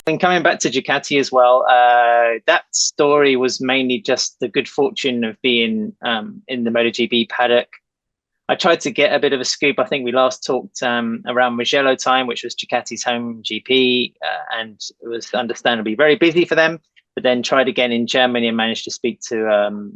And coming back to Ducati as well, that story was mainly just the good fortune of being in the MotoGP paddock. I tried to get a bit of a scoop. I think we last talked around Mugello time, which was Ducati's home GP, and it was understandably very busy for them. But then tried again in Germany and managed to speak to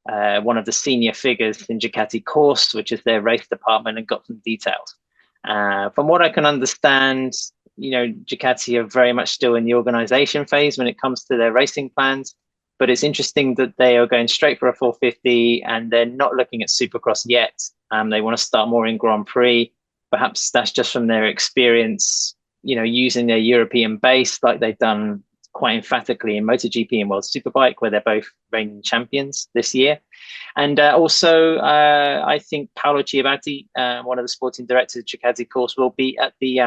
one of the senior figures in Ducati course, which is their race department, and got some details. From what I can understand, Ducati are very much still in the organization phase when it comes to their racing plans. But it's interesting that they are going straight for a 450 and they're not looking at Supercross yet. They want to start more in Grand Prix. Perhaps that's just from their experience, using their European base like they've done quite emphatically in MotoGP and World Superbike, where they're both reigning champions this year. And also, I think Paolo Chiavati, one of the sporting directors of Ducati course, will be at the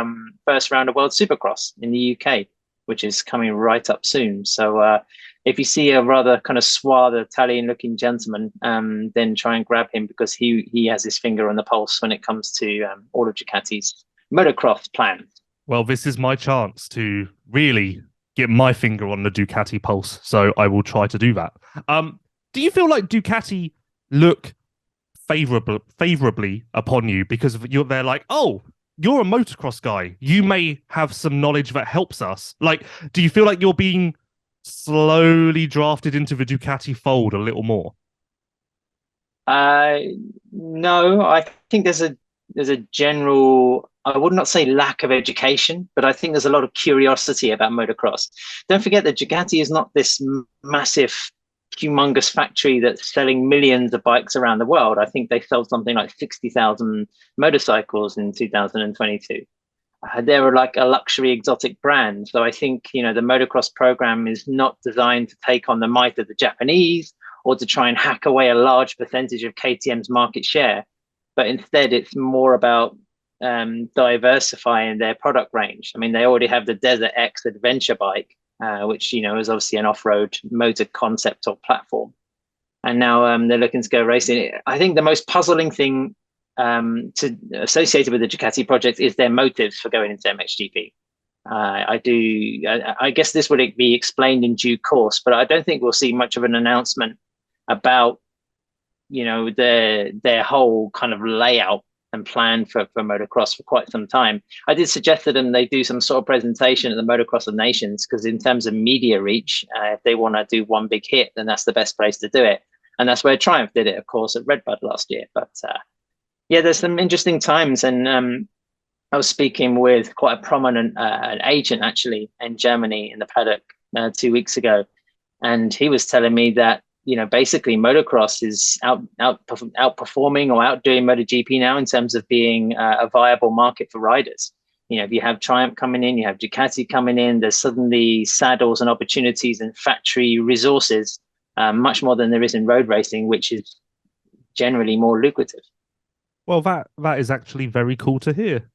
first round of World Supercross in the UK, which is coming right up soon. So if you see a rather kind of suave Italian-looking gentleman, then try and grab him, because he has his finger on the pulse when it comes to all of Ducati's motocross plans. Well, this is my chance to really get my finger on the Ducati pulse, so I will try to do that. Do you feel like Ducati look favorably upon you because they're like, oh, you're a motocross guy, you may have some knowledge that helps us? Like, do you feel like you're being slowly drafted into the Ducati fold a little more? No, I think there's a general, I would not say lack of education, but I think there's a lot of curiosity about motocross. Don't forget that Ducati is not this massive, humongous factory that's selling millions of bikes around the world. I think they sold something like 60,000 motorcycles in 2022. They're like a luxury exotic brand. So I think, the motocross program is not designed to take on the might of the Japanese or to try and hack away a large percentage of KTM's market share. But instead, it's more about diversifying their product range. I mean, they already have the Desert X adventure bike, which, is obviously an off-road motor concept or platform. And now they're looking to go racing. I think the most puzzling thing associated with the Ducati project is their motives for going into MXGP. I guess this would be explained in due course, but I don't think we'll see much of an announcement about, their whole kind of layout and plan for motocross for quite some time. I did suggest to them they do some sort of presentation at the Motocross of Nations, because in terms of media reach, if they want to do one big hit, then that's the best place to do it. And that's where Triumph did it, of course, at Redbud last year. But yeah, there's some interesting times. And I was speaking with quite a prominent an agent, actually, in Germany in the paddock 2 weeks ago. And he was telling me that, basically motocross is outperforming or outdoing MotoGP now in terms of being a viable market for riders. If you have Triumph coming in, you have Ducati coming in, there's suddenly saddles and opportunities and factory resources, much more than there is in road racing, which is generally more lucrative. Well, that is actually very cool to hear.